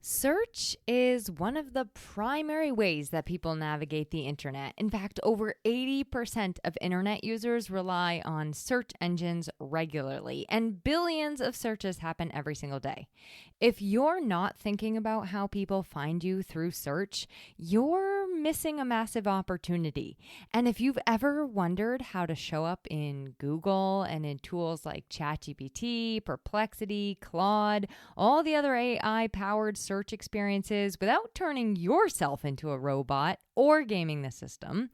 Search is one of the primary ways that people navigate the internet. In fact, over 80% of internet users rely on search engines regularly, and billions of searches happen every single day. If you're not thinking about how people find you through search, you're missing a massive opportunity. And if you've ever wondered how to show up in Google and in tools like ChatGPT, Perplexity, Claude, all the other AI-powered search experiences without turning yourself into a robot or gaming the system,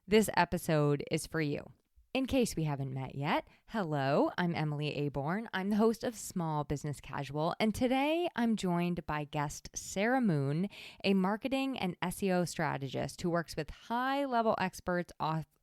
this episode is for you. In case we haven't met yet, hello, I'm Emily Aborn. I'm the host of Small Business Casual, and today I'm joined by guest Sarah Moon, a marketing and SEO strategist who works with high-level experts,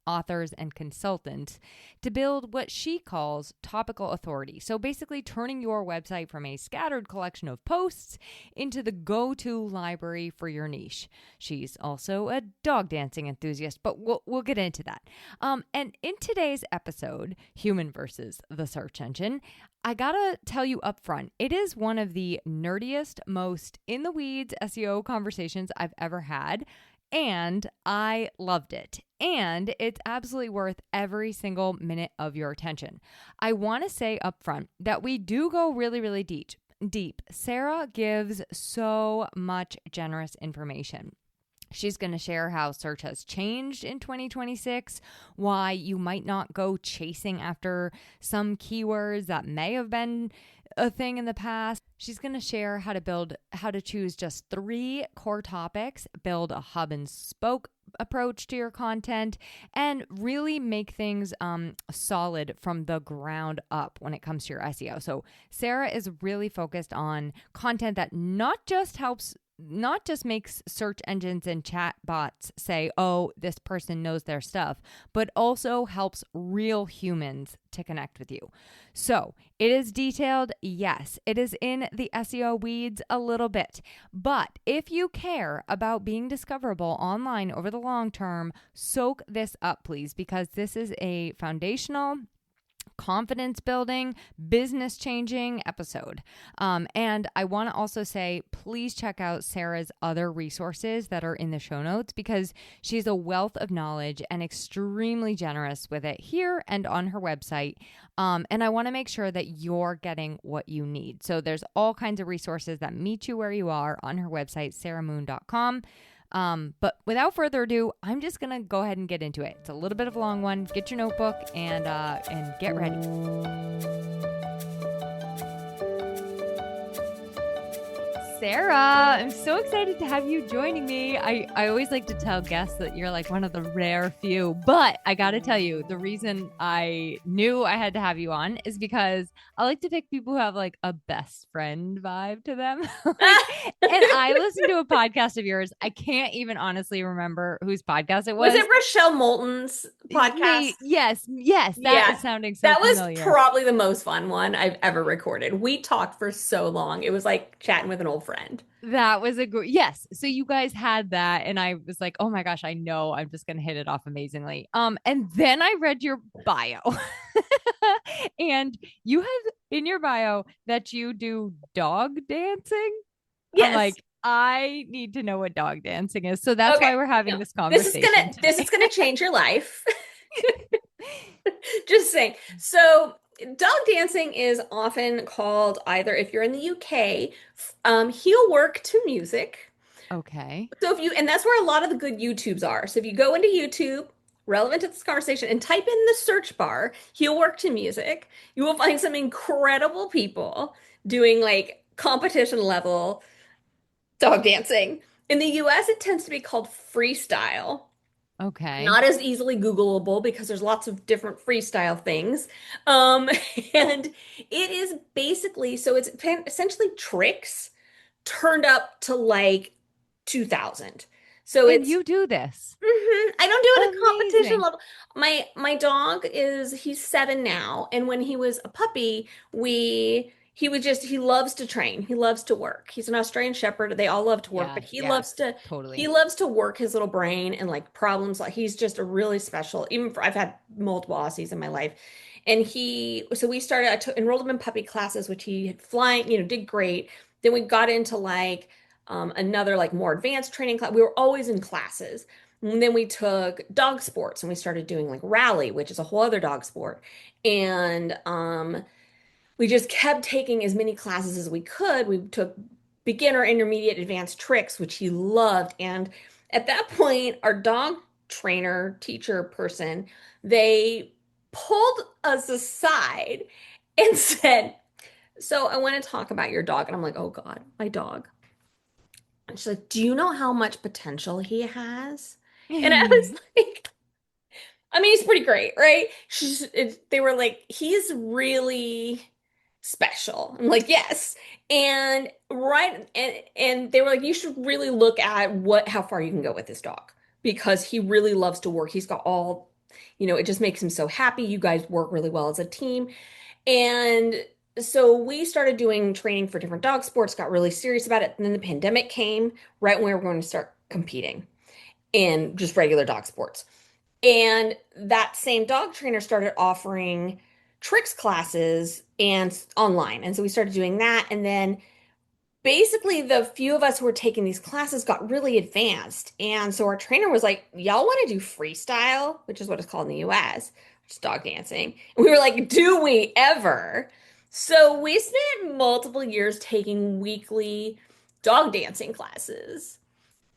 authors, and consultants to build what she calls topical authority. So basically turning your website from a scattered collection of posts into the go-to library for your niche. She's also a dog dancing enthusiast, but we'll get into that. And in today's episode, Human versus the Search Engine, I gotta tell you up front, it is one of the nerdiest, most in-the-weeds SEO conversations I've ever had. And I loved it. And it's absolutely worth every single minute of your attention. I want to say up front that we do go really, really deep. Sarah gives so much generous information. She's going to share how search has changed in 2026, why you might not go chasing after some keywords that may have been a thing in the past. She's going to share how to choose just 3 core topics, build a hub and spoke approach to your content, and really make things solid from the ground up when it comes to your SEO. So Sarah is really focused on content that not just makes search engines and chatbots say, oh, this person knows their stuff, but also helps real humans to connect with you. So it is detailed. Yes, it is in the SEO weeds a little bit. But if you care about being discoverable online over the long term, soak this up, please, because this is a foundational, confidence building, business changing episode. And I want to also say, please check out Sarah's other resources that are in the show notes because she's a wealth of knowledge and extremely generous with it here and on her website. And I want to make sure that you're getting what you need. So there's all kinds of resources that meet you where you are on her website, sarahmoon.com. But without further ado, I'm just going to go ahead and get into it. It's a little bit of a long one. Get your notebook and get ready. Sarah, I'm so excited to have you joining me. I always like to tell guests that you're like one of the rare few, but I got to tell you, the reason I knew I had to have you on is because I like to pick people who have like a best friend vibe to them. And I listened to a podcast of yours. I can't even honestly remember whose podcast it was. Was it Rochelle Moulton's podcast? Yes. That is sounding so familiar. That was probably the most fun one I've ever recorded. We talked for so long. It was like chatting with an old friend. That was yes. So you guys had that, and I was like, oh my gosh, I know I'm just gonna hit it off amazingly. And then I read your bio, and you have in your bio that you do dog dancing. Yes. I'm like, I need to know what dog dancing is. So that's why we're having this conversation. This is gonna change your life. Just saying. So dog dancing is often called either, if you're in the UK, heel work to music. Okay. So and that's where a lot of the good YouTubes are. So if you go into YouTube, relevant to this conversation, and type in the search bar, heel work to music, you will find some incredible people doing like competition level dog dancing. In the US, it tends to be called freestyle. Okay. Not as easily Googleable because there's lots of different freestyle things. And it is basically, so it's essentially tricks turned up to like 2000. So and you do this. I don't do it at competition level. My dog he's 7 now. And when he was a puppy, he loves to train. He loves to work. He's an Australian Shepherd. They all love to work, but he loves to work his little brain and like problems. Like he's just a really special, I've had multiple Aussies in my life. And I enrolled him in puppy classes, which he had did great. Then we got into like another like more advanced training class. We were always in classes. And then we took dog sports and we started doing like rally, which is a whole other dog sport. And we just kept taking as many classes as we could. We took beginner, intermediate, advanced tricks, which he loved. And at that point, our dog trainer, teacher person, they pulled us aside and said, so I want to talk about your dog. And I'm like, oh God, my dog. And she's like, do you know how much potential he has? And I was like, I mean, he's pretty great, right? They were like, he's really special. I'm like, yes. And they were like, you should really look at how far you can go with this dog because he really loves to work. He's got all, it just makes him so happy. You guys work really well as a team. And so we started doing training for different dog sports, got really serious about it. And then the pandemic came right when we were going to start competing in just regular dog sports. And that same dog trainer started offering tricks classes and online. And so we started doing that. And then basically the few of us who were taking these classes got really advanced. And so our trainer was like, y'all want to do freestyle, which is what it's called in the US, which is dog dancing. And we were like, do we ever? So we spent multiple years taking weekly dog dancing classes.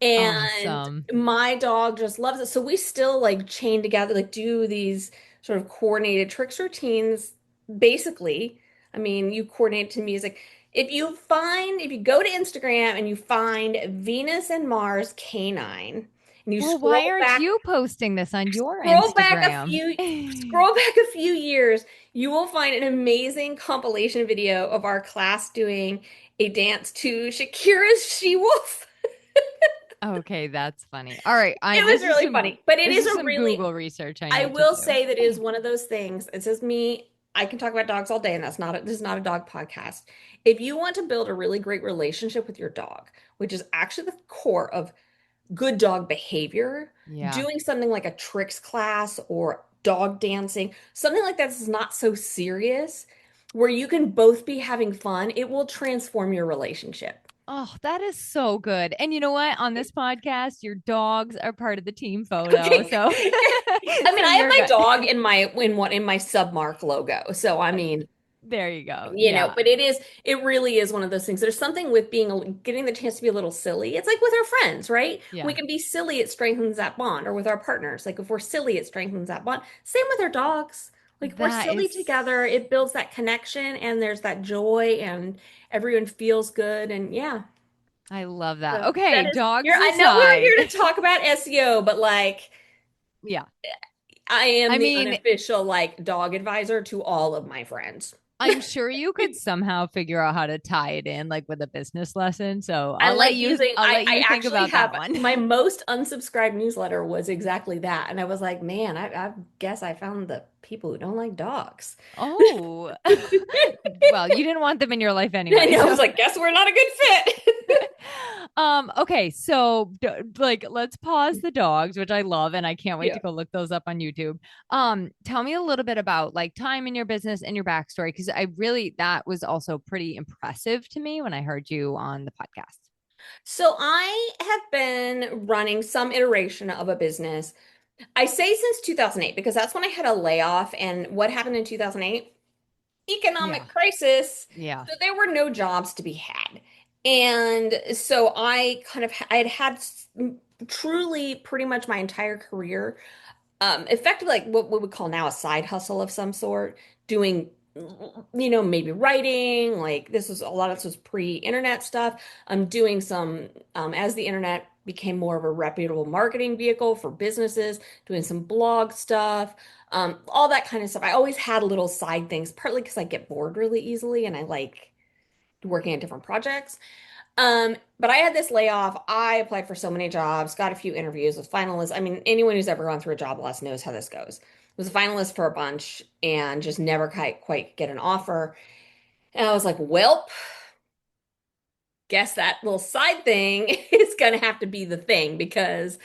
And Awesome. my dog just loves it. So we still like chain together, like do these sort of coordinated tricks routines. Basically, I mean, you coordinate to music. If you go to Instagram and you find Venus and Mars Canine, and you Well, why aren't you posting this on your scroll back a Instagram? few, scroll back a few years, you will find an amazing compilation video of our class doing a dance to Shakira's She Wolf. Okay, that's funny. All right, It was this is really some funny, but it this is is a some really, Google research I I need to will do. say that it is one of those things. It says me, I can talk about dogs all day, and this is not a dog podcast. If you want to build a really great relationship with your dog, which is actually the core of good dog behavior, Yeah. doing something like a tricks class or dog dancing, something like that is not so serious, where you can both be having fun, it will transform your relationship. Oh, that is so good. And you know what? On this podcast, your dogs are part of the team photo. Okay. So I mean, so I have you're my good. dog in my submark logo. So I mean, There you go. Yeah. but it really is one of those things. There's something with getting the chance to be a little silly. It's like with our friends, right? We Yeah. can be silly, it strengthens that bond, or with our partners. Like if we're silly, it strengthens that bond. Same with our dogs. Like if we're That silly is together, it builds that connection and there's that joy and everyone feels good. And yeah. I love that. So that Okay, is dogs I know we were aside. here to talk about SEO, but like Yeah. I am I the mean, unofficial like dog advisor to all of my friends. I'm sure you could somehow figure out how to tie it in like with a business lesson. So I like using, I'll let I you think actually about have that one. my most unsubscribed newsletter was exactly that. And I was like, man, I guess I found the people who don't like dogs. Oh. Well, you didn't want them in your life anyway. And I was So like, guess we're not a good fit. okay, so like let's pause the dogs, which I love and I can't wait Yeah. to go look those up on YouTube. Tell me a little bit about like time in your business and your backstory because I really that was also pretty impressive to me when I heard you on the podcast. So I have been running some iteration of a business. I say since 2008 because that's when I had a layoff. And what happened in 2008? Yeah. Economic crisis. Yeah. So there were no jobs to be had. And so I had truly pretty much my entire career, effectively like what we would call now a side hustle of some sort, doing, maybe writing, like a lot of this was pre-internet stuff. I'm doing some, as the internet became more of a reputable marketing vehicle for businesses, doing some blog stuff, all that kind of stuff. I always had little side things, partly because I get bored really easily and I like working on different projects. But I had this layoff. I applied for so many jobs, got a few interviews, was finalist. I mean, anyone who's ever gone through a job loss knows how this goes. Was a finalist for a bunch and just never quite get an offer. And I was like, well, guess that little side thing is going to have to be the thing because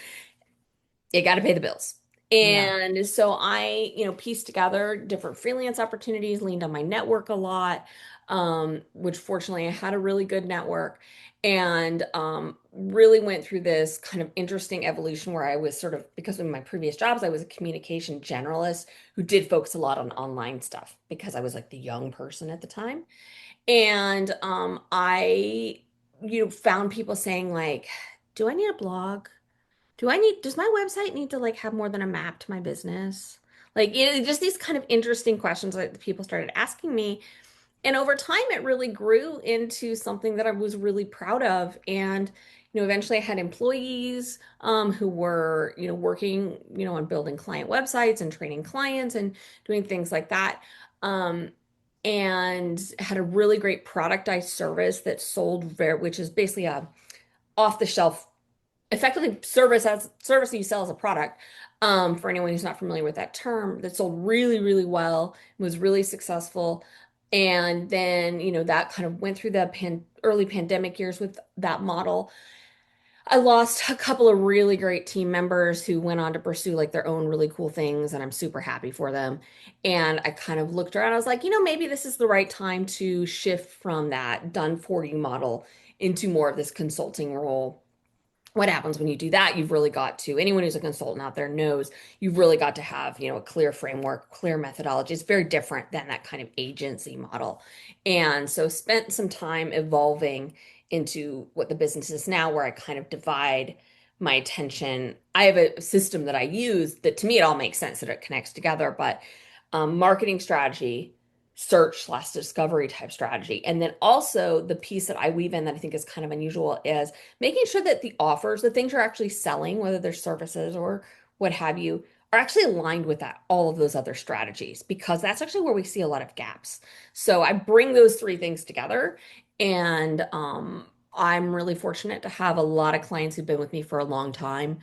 you got to pay the bills. Yeah. And so I, pieced together different freelance opportunities, leaned on my network a lot. which fortunately I had a really good network and really went through this kind of interesting evolution where I was sort of, because of my previous jobs, I was a communication generalist who did focus a lot on online stuff because I was like the young person at the time. And found people saying like, do I need a blog? Does my website need to like have more than a map to my business? Like, just these kind of interesting questions that people started asking me. And over time, it really grew into something that I was really proud of. And, eventually I had employees who were, working, on building client websites and training clients and doing things like that. Um, and had a really great productized service that sold which is basically a off the shelf effectively service that you sell as a product. For anyone who's not familiar with that term, that sold really, really well, was really successful. And then, that kind of went through the early pandemic years with that model. I lost a couple of really great team members who went on to pursue like their own really cool things, and I'm super happy for them. And I kind of looked around, I was like, maybe this is the right time to shift from that done for you model into more of this consulting role. What happens when you do that? You've really got to, anyone who's a consultant out there knows you've really got to have, a clear framework, clear methodology. It's very different than that kind of agency model. And so spent some time evolving into what the business is now, where I kind of divide my attention. I have a system that I use that to me, it all makes sense that it connects together, but marketing strategy, search/discovery type strategy. And then also the piece that I weave in that I think is kind of unusual is making sure that the offers, the things you're actually selling, whether they're services or what have you, are actually aligned with all of those other strategies, because that's actually where we see a lot of gaps. So I bring those three things together, and I'm really fortunate to have a lot of clients who've been with me for a long time.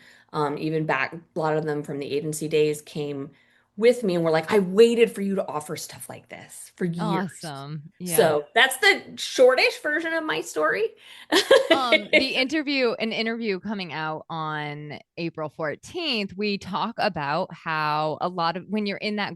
Even back, a lot of them from the agency days came with me and were like, I waited for you to offer stuff like this for years. Awesome. Yeah. So that's the shortish version of my story. An interview coming out on April 14th, we talk about how a lot of when you're in that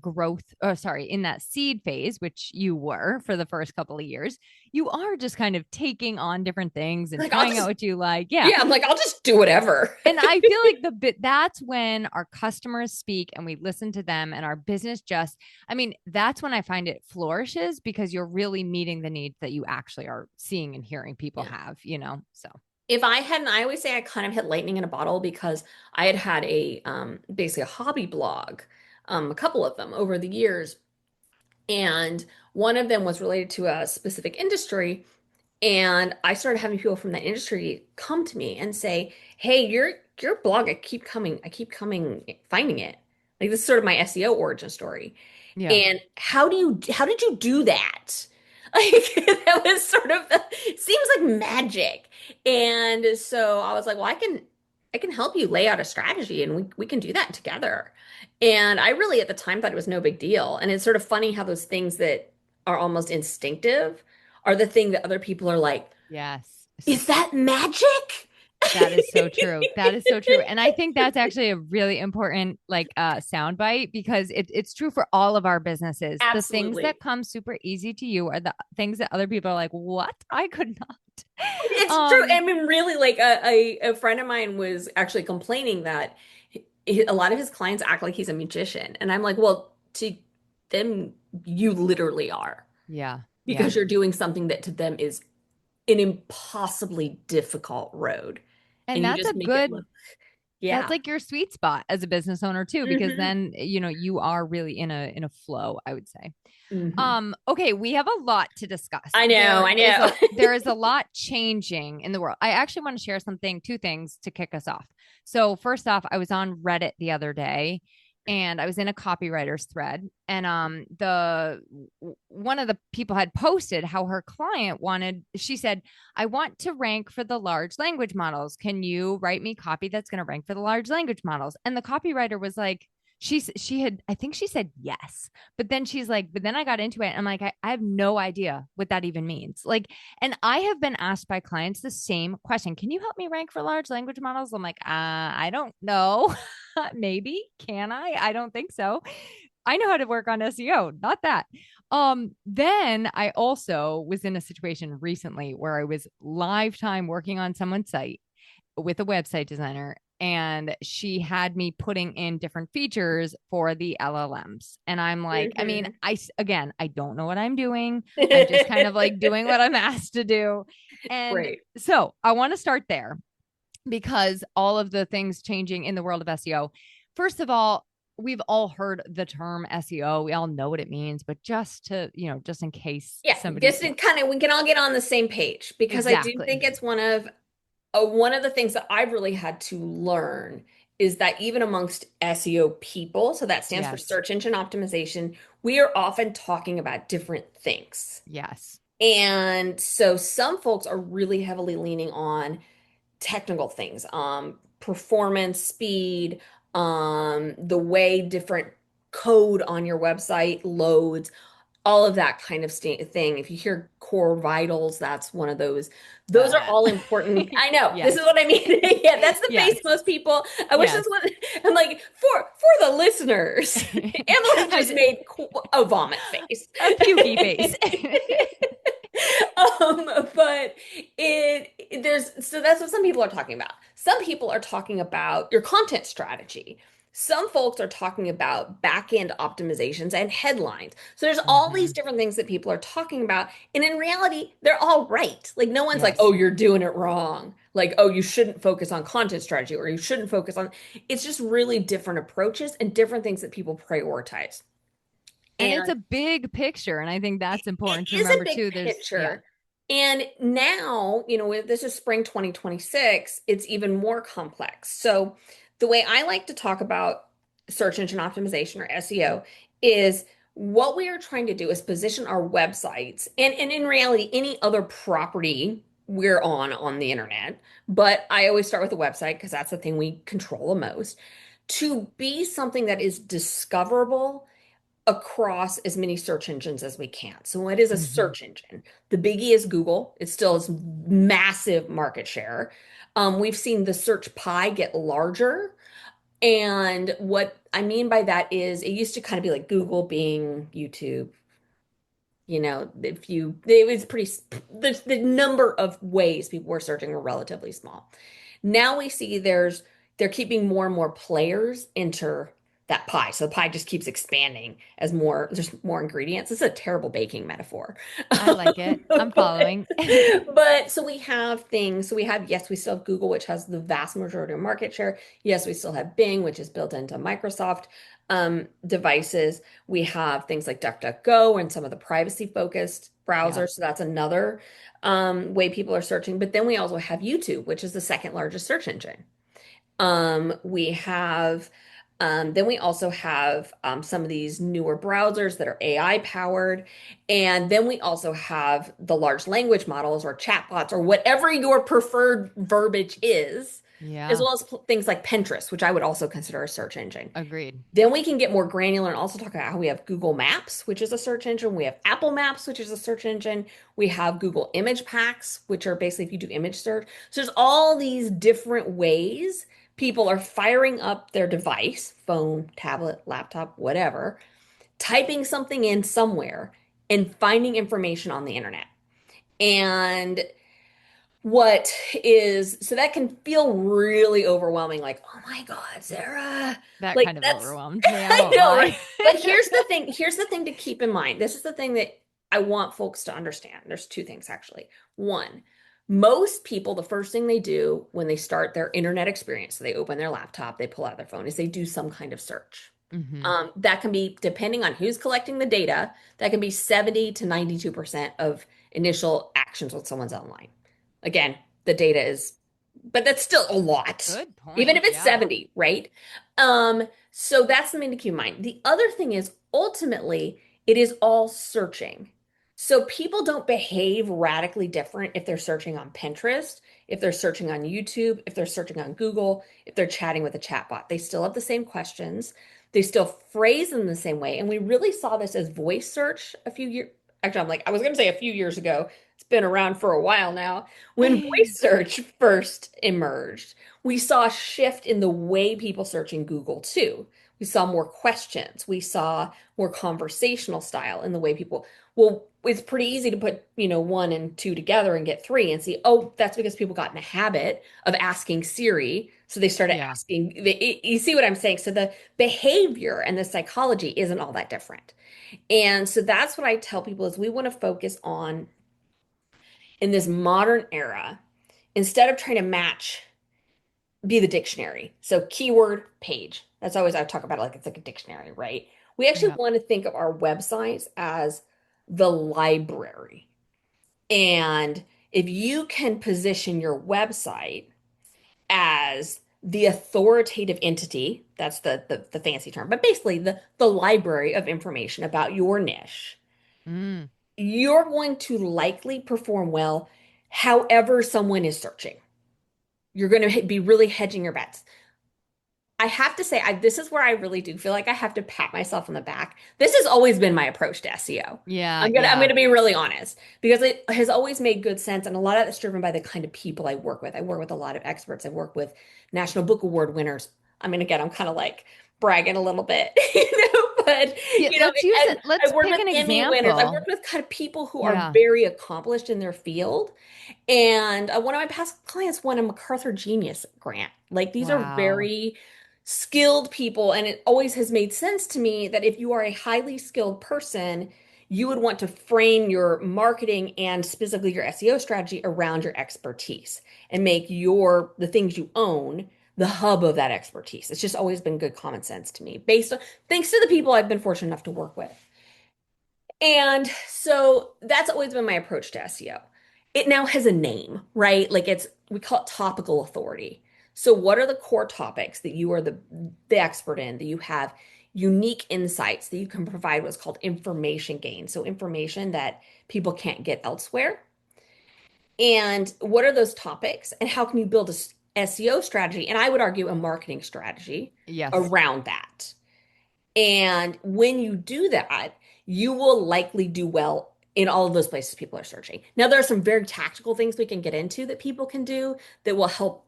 in that seed phase, which you were for the first couple of years, you are just kind of taking on different things and Like, trying out what you like. Yeah. yeah, I'm like, I'll just do whatever. And I feel like that's when our customers speak and we listen to them, and our business that's when I find it flourishes, because you're really meeting the needs that you actually are seeing and hearing people Yeah. have, so. If I hadn't, I always say I kind of hit lightning in a bottle, because I had a basically a hobby blog, a couple of them over the years. And one of them was related to a specific industry. And I started having people from that industry come to me and say, "Hey, your blog, I keep coming, finding it." Like, this is sort of my SEO origin story. Yeah. And how did you do that? Like, that was sort of seems like magic. And so I was like, well, I can help you lay out a strategy, and we can do that together. And I really at the time thought it was no big deal. And it's sort of funny how those things that are almost instinctive are the thing that other people are like, Yes. is that magic? That is so true. That is so true. And I think that's actually a really important soundbite, because it's true for all of our businesses. The things Absolutely. that come super easy to you are the things that other people are like, what? I could not. It's true. I mean, really, like a friend of mine was actually complaining that a lot of his clients act like he's a magician. And I'm like, well, to them, you literally are, Yeah. Yeah. because you're doing something that to them is an impossibly difficult road. And And you that's a just make it good look, that's yeah. like your sweet spot as a business owner too, because Hmm. then, you are really in a flow, I would say. Hmm. Okay, we have a lot to discuss. I know, I know. There is a lot changing in the world. I actually want to share two things to kick us off. So first off, I was on Reddit the other day, and I was in a copywriter's thread, and the one of the people had posted how her client she said, I want to rank for the large language models. Can you write me copy that's going to rank for the large language models? And the copywriter was like, I think she said yes, but then she's like, but then I got into it, and I'm like, I have no idea what that even means. Like, and I have been asked by clients the same question. Can you help me rank for large language models? I'm like, I don't know. Maybe. Can I? I don't think so. I know how to work on SEO, not that. Then I also was in a situation recently where I was live time working on someone's site with a website designer, and she had me putting in different features for the LLMs. And I'm like, I mean, Mhm. again, I don't know what I'm doing. I'm just kind of like doing what I'm asked to do. And Right. so I want to start there because all of the things changing in the world of SEO. First of all, we've all heard the term SEO. We all know what it means, but just to, just in case Yeah, somebody, just to kind of we can all get on the same page because I do exactly. think it's one of the things that I've really had to learn is that even amongst SEO people, so that stands for Yes. search engine optimization, we are often talking about different things. Yes. And so some folks are really heavily leaning on technical things, performance, speed, the way different code on your website loads, all of that kind of thing. If you hear core vitals, that's one of those. Those are Uh, all important. I know. This is yes. what I mean. Yeah, that's the Yes. base most people. I wish this Yes. was I'm like for the listeners. Emily just I, made a vomit face. a pukey face. But there's so that's what some people are talking about. Some people are talking about your content strategy. Some folks are talking about back end optimizations and headlines. So there's all these Mhm. different things that people are talking about. And in reality, they're all right. Like no one's like, Yes. oh, you're doing it wrong. Like, oh, you shouldn't focus on content strategy or you shouldn't focus on it's just really different approaches and different things that people prioritize. And And it's a big picture. And I think that's it important to is a remember big too. Yeah. picture. And now, this is spring 2026, it's even more complex. So, the way I like to talk about search engine optimization or SEO is what we are trying to do is position our websites and in reality, any other property we're on the internet. But I always start with a website because that's the thing we control the most to be something that is discoverable across as many search engines as we can. So what is a Hmm. search engine? The biggie is Google. It still has massive market share. We've seen the search pie get larger. And what I mean by that is it used to kind of be like Google being YouTube. If it was pretty, the number of ways people were searching were relatively small. Now we see they're keeping more and more players enter that pie. So the pie just keeps expanding as there's more ingredients. This is a terrible baking metaphor. I like it. I'm But, following. but so we have things. So we have, yes, we still have Google, which has the vast majority of market share. Yes, we still have Bing, which is built into Microsoft devices. We have things like DuckDuckGo and some of the privacy focused Yep. browsers. So that's another way people are searching. But then we also have YouTube, which is the second largest search engine. We have, then we also have some of these newer browsers that are AI powered. And then we also have the large language models or chatbots or whatever your preferred verbiage is, as Yeah. well as things like Pinterest, which I would also consider a search engine. Agreed. Then we can get more granular and also talk about how we have Google Maps, which is a search engine. We have Apple Maps, which is a search engine. We have Google Image Packs, which are basically if you do image search. So there's all these different ways people are firing up their device, phone, tablet, laptop, whatever, typing something in somewhere and finding information on the internet. And what is so that can feel really overwhelming, like, oh my God, Sarah. That Like kind of that's overwhelmed me. I I won't know, right? lie. But here's the thing to keep in mind. This is the thing that I want folks to understand. There's two things actually. One, most people, the first thing they do when they start their internet experience, so they open their laptop, they pull out their phone, is they do some kind of search. Hmm. That can be, depending on who's collecting the data, that can be 70 to 92% of initial actions when someone's online. Again, the data is, but that's still a lot, Good even if point. it's Yeah. 70, right? So that's something to keep in mind. The other thing is ultimately it is all searching. So people don't behave radically different if they're searching on Pinterest, if they're searching on YouTube, if they're searching on Google, if they're chatting with a chatbot. They still have the same questions. They still phrase them the same way. And we really saw this as voice search a few years. Actually, I was going to say a few years ago. It's been around for a while now. When voice search first emerged, we saw a shift in the way people search in Google too. We saw more questions. We saw more conversational style in the way people, well, it's pretty easy to put, one and two together and get three and see, oh, that's because people got in the habit of asking Siri. So they started Yeah. asking, you see what I'm saying? So the behavior and the psychology isn't all that different. And so that's what I tell people is we want to focus on in this modern era, instead of trying to match, be the dictionary. So keyword page. That's always I talk about it like it's like a dictionary, right? We actually Yeah. want to think of our websites as the library. And if you can position your website as the authoritative entity, that's the fancy term, but basically the library of information about your niche, Mm. you're going to likely perform well however someone is searching. You're going to be really hedging your bets. I have to say, this is where I really do feel like I have to pat myself on the back. This has always been my approach to SEO. Yeah. I'm gonna Yeah. be really honest because it has always made good sense, and a lot of that's driven by the kind of people I work with. I work with a lot of experts. I work with National Book Award winners. I mean, again, I'm kind of like bragging a little bit, but Yeah. Let's use and it. Let's I work pick with an Emmy winners. I example. work with kind of people who are Yeah. very accomplished in their field. And one of my past clients won a MacArthur Genius grant. Like these are Wow. very skilled people. And it always has made sense to me that if you are a highly skilled person, you would want to frame your marketing and specifically your SEO strategy around your expertise and make the things you own the hub of that expertise. It's just always been good common sense to me, based on thanks to the people I've been fortunate enough to work with. And so that's always been my approach to SEO. It now has a name, right? Like we call it topical authority. So what are the core topics that you are the expert in, that you have unique insights that you can provide what's called information gain. So information that people can't get elsewhere. And what are those topics and how can you build a SEO strategy? And I would argue a marketing strategy Yes. around that. And when you do that, you will likely do well in all of those places people are searching. Now, there are some very tactical things we can get into that people can do that will help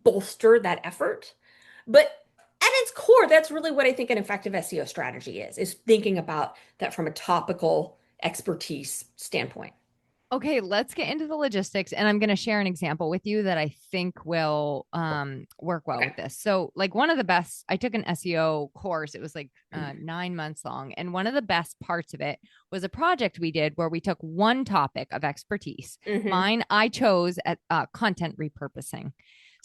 bolster that effort. But at its core, that's really what I think an effective SEO strategy is thinking about that from a topical expertise standpoint. Okay, let's get into the logistics, and I'm going to share an example with you that I think will work well Okay. with this. So, like one of the best, I took an SEO course. It was like 9 months long, and one of the best parts of it was a project we did where we took one topic of expertise. Hmm. Mine, I chose at content repurposing.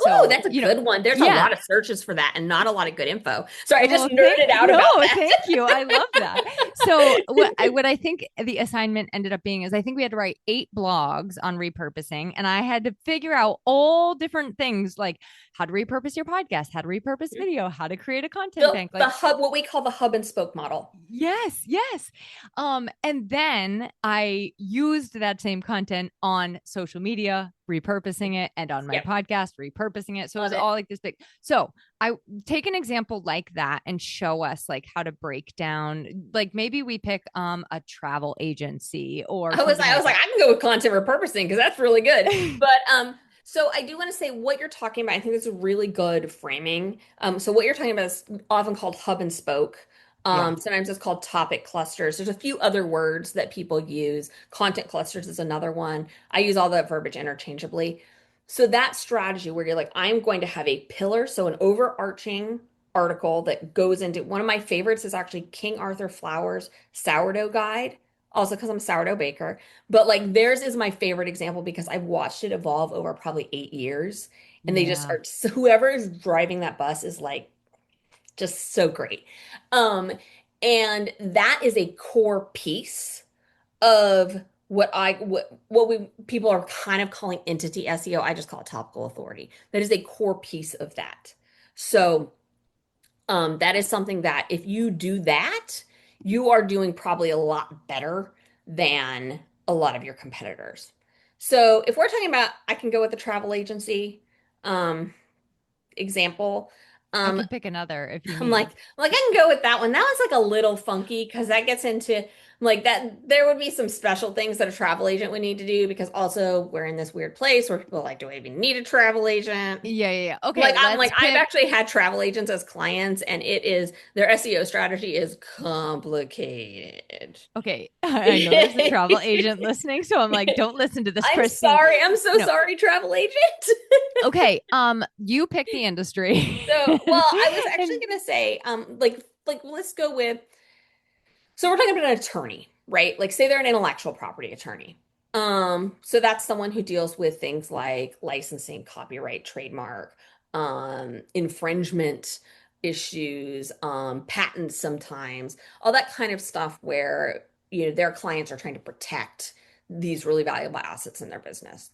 Oh, So, that's a good one. There's a yeah. lot of searches for that and not a lot of good info. Sorry, I just Well, thank nerded out no, about that. thank you. I love that. So what I think the assignment ended up being is I think we had to write 8 blogs on repurposing, and I had to figure out all different things like how to repurpose your podcast, how to repurpose video, how to create a content bank. The Like hub, what we call the hub and spoke model. yes, yes. And then I used that same content on social media, repurposing it, and on my Yep, podcast, repurposing it. So it was love it. all like this big. So I take an example like that and show us like how to break down, like maybe we pick a travel agency or something I like was like, that. I can go with content repurposing because that's really good. But so I do want to say what you're talking about. I think that's a really good framing. So what you're talking about is often called hub and spoke. Yeah. Sometimes it's called topic clusters. There's a few other words that people use. Content clusters is another one. I use all that verbiage interchangeably. So that strategy where you're like, I'm going to have a pillar, so an overarching article that goes into one of my favorites is actually King Arthur Flowers' sourdough guide, also because I'm a sourdough baker. But like theirs is my favorite example because I've watched it evolve over probably 8 years. And they just Yeah. are, so whoever is driving that bus is like just so great. Um, and that is a core piece of what we people are kind of calling entity SEO. I just call it topical authority. That is a core piece of that. So that is something that if you do that, you are doing probably a lot better than a lot of your competitors. So if we're talking about, I can go with the travel agency um, example. I Um, can pick another if you I'm like, need. I can go with that one. That one's like a little funky because that gets into. Like that, there would be some special things that a travel agent would need to do because also we're in this weird place where people are like, do I even need a travel agent? Yeah, yeah, yeah. Okay, Like I'm let's like I've pick. actually had travel agents as clients and it is their SEO strategy is complicated. Okay, I know there's a travel agent listening, so I'm like, don't listen to this, I'm Christy. sorry. I'm so No. sorry, travel agent. Okay, you pick the industry. So, well, I was actually And gonna say, let's go with. So we're talking about an attorney, right? Like, say they're an intellectual property attorney. So that's someone who deals with things like licensing, copyright, trademark, infringement issues, patents sometimes, all that kind of stuff where, their clients are trying to protect these really valuable assets in their business.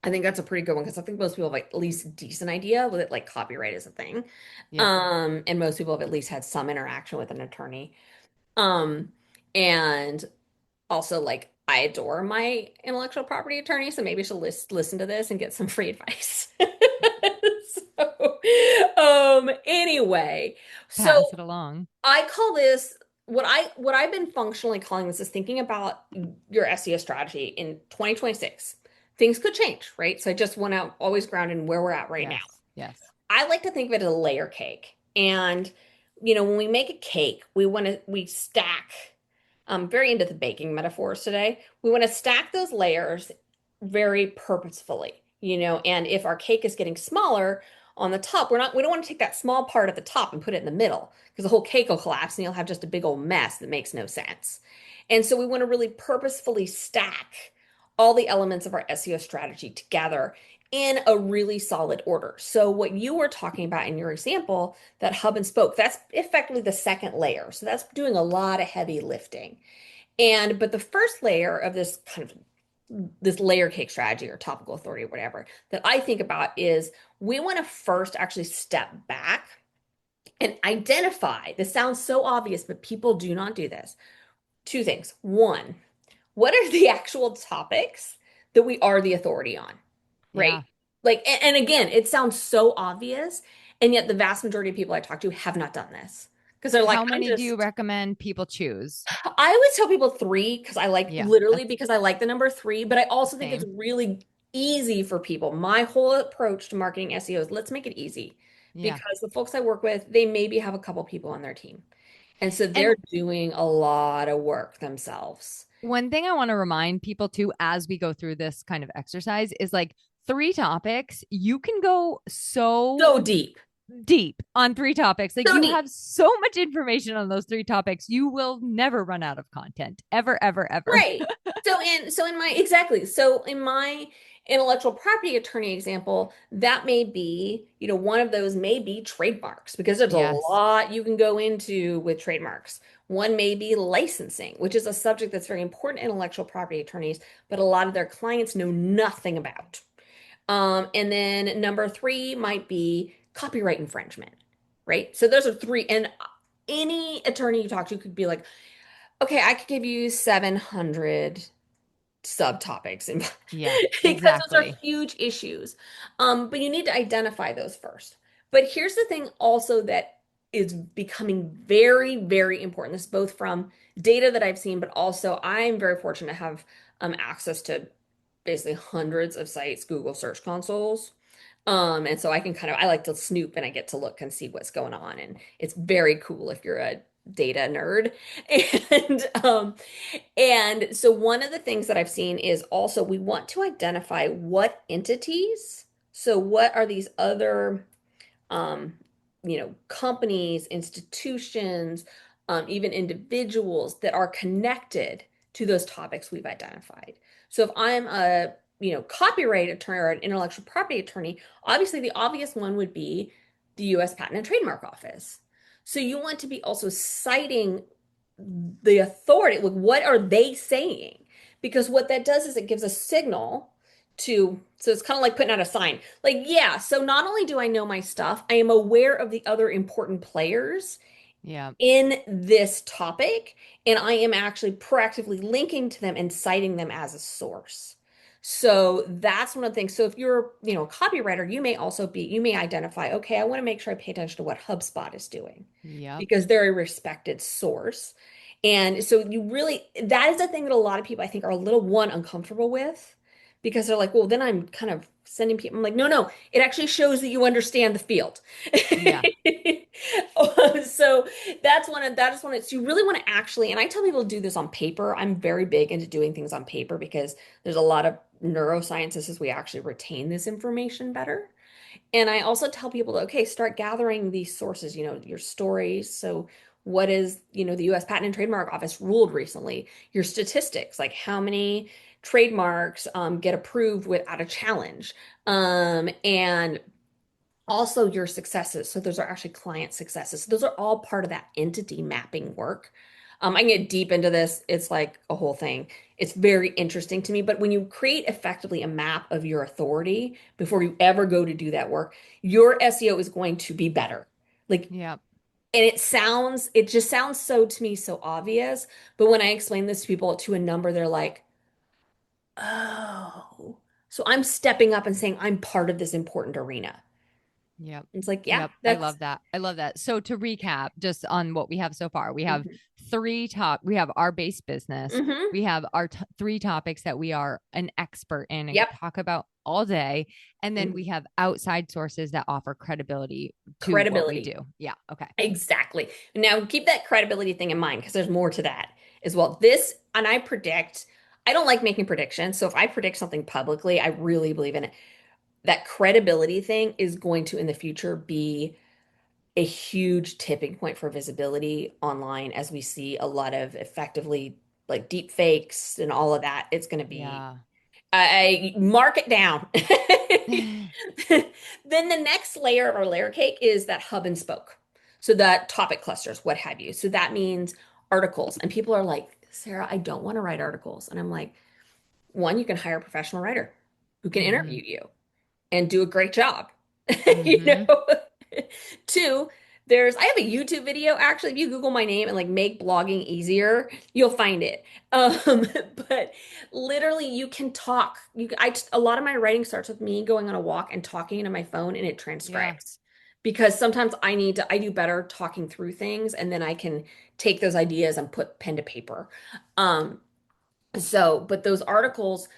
I think that's a pretty good one because I think most people have like at least a decent idea with it, like copyright is a thing. yeah, And most people have at least had some interaction with an attorney. Um, and also like I adore my intellectual property attorney, so maybe she'll listen to this and get some free advice. Anyway, so pass it along. I call this what I've been functionally calling this is thinking about your SEO strategy in 2026. Things could change, right? So I just want to always ground in where we're at right now. Yes, yes. I like to think of it as a layer cake. And when we make a cake, we stack I'm very into the baking metaphors today. We want to stack those layers very purposefully, and if our cake is getting smaller on the top, we don't want to take that small part at the top and put it in the middle because the whole cake will collapse and you'll have just a big old mess that makes no sense. And so we want to really purposefully stack all the elements of our SEO strategy together in a really solid order. So what you were talking about in your example, that hub and spoke, that's effectively the second layer. So that's doing a lot of heavy lifting. But the first layer of this layer cake strategy or topical authority or whatever that I think about is we want to first actually step back and identify. This sounds so obvious, but people do not do this. Two things. One, what are the actual topics that we are the authority on? Right? Yeah. Like, and again, it sounds so obvious, and yet the vast majority of people I talk to have not done this because they're like, How I'm many do you just recommend people choose? I always tell people three because I like Yeah, literally that's because I like the number three, but I also think it's same. really easy for people. My whole approach to marketing SEO is let's make it easy Yeah. because the folks I work with, they maybe have a couple people on their team. And so And they're doing a lot of work themselves. one thing I want to remind people too, as we go through this kind of exercise, is like three topics. You can go so So deep. deep on three topics. Like So you deep. have so much information on those three topics. You will never run out of content ever, ever, ever. Right. So in my intellectual property attorney example, that may be, one of those may be trademarks because there's a Yes. lot you can go into with trademarks. One may be licensing, which is a subject that's very important to intellectual property attorneys, but a lot of their clients know nothing about. And then number three might be copyright infringement, right? So those are three, and any attorney you talk to could be like, okay, I could give you 700 subtopics Yeah, because those are exactly. huge issues. But you need to identify those first. But here's the thing also that is becoming very, very important. This is both from data that I've seen, but also I'm very fortunate to have access to basically hundreds of sites, Google Search Consoles. And so I can I like to snoop and I get to look and see what's going on. And it's very cool if you're a data nerd. And so one of the things that I've seen is also we want to identify what entities, so what are these other companies, institutions, even individuals that are connected to those topics we've identified. So if I'm a, copyright attorney or an intellectual property attorney, obviously the obvious one would be the US Patent and Trademark Office. So you want to be also citing the authority, like what are they saying? Because what that does is it gives a signal so it's kind of like putting out a sign. Like, yeah, so not only do I know my stuff, I am aware of the other important players Yeah. in this topic, and I am actually proactively linking to them and citing them as a source. So that's one of the things. So if you're, a copywriter, you may identify, okay, I want to make sure I pay attention to what HubSpot is doing Yep. because they're a respected source. And so that is the thing that a lot of people I think are a little one uncomfortable with because they're like, well, then I'm kind of sending people. I'm like, no, no, it actually shows that you understand the field. Yeah. So that is one so you really want to actually, and I tell people to do this on paper. I'm very big into doing things on paper because there's a lot of neuroscience that says we actually retain this information better. And I also tell people to, okay, start gathering these sources, your stories. So what is, the US Patent and Trademark Office ruled recently? Your statistics, like how many trademarks get approved without a challenge. And also your successes. So those are actually client successes. So those are all part of that entity mapping work. I can get deep into this. It's like a whole thing. It's very interesting to me. But when you create effectively a map of your authority before you ever go to do that work, your SEO is going to be better. Like, Yeah. and it just sounds so to me so obvious. But when I explain this to people to a number, they're like, oh, so I'm stepping up and saying I'm part of this important arena. Yep. It's like, yeah, Yep. I that's love that. I love that. So to recap, just on what we have so far, we have mhm. we have our base business. Hmm. We have our three topics that we are an expert in and Yep. could talk about all day. And then Mhm. we have outside sources that offer credibility to what we Credibility. do. Yeah. Okay. Exactly. Now keep that credibility thing in mind because there's more to that as well. This, and I don't like making predictions. So if I predict something publicly, I really believe in it. That credibility thing is going to in the future be a huge tipping point for visibility online as we see a lot of effectively like deep fakes and all of that. It's going to be Yeah. I mark it down. Then the next layer of our layer cake is that hub and spoke. So that topic clusters, what have you. So that means articles. And people are like, Sarah, I don't want to write articles. And I'm like, one, you can hire a professional writer who can Mm-hmm. interview you and do a great job. You Mm-hmm. know? Two, I have a YouTube video actually. If you Google my name and like make blogging easier, you'll find it. But literally you can talk. A lot of my writing starts with me going on a walk and talking into my phone and it Yeah. transcribes. Because sometimes I do better talking through things and then I can take those ideas and put pen to paper. Um, but those articles,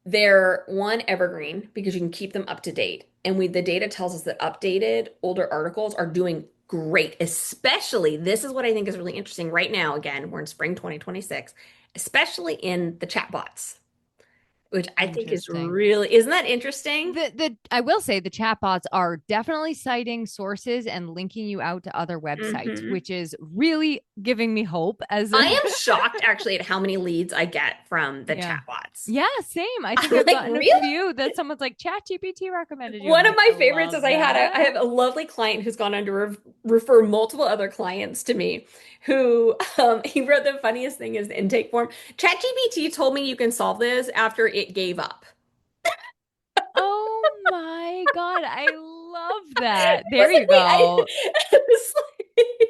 they're one evergreen because you can keep them up to date. And the data tells us that updated older articles are doing great, especially this is what I think is really interesting right now. Again, we're in spring 2026, especially in the chatbots, which I think is Interesting. isn't that interesting? The I will say the chatbots are definitely citing sources and linking you out to other websites, Hmm. which is really giving me hope as a I am shocked actually at how many leads I get from the yeah. chatbots. Yeah, same. I think I'm I've like, gotten a really? few that someone's like ChatGPT recommended you. I'm One of like, my I favorites is love that. I have a lovely client who's gone on to refer multiple other clients to me who he wrote the funniest thing is the intake form. ChatGPT told me you can solve this after it gave up. Oh my God. I love that. I There was you like, wait, go. it's like-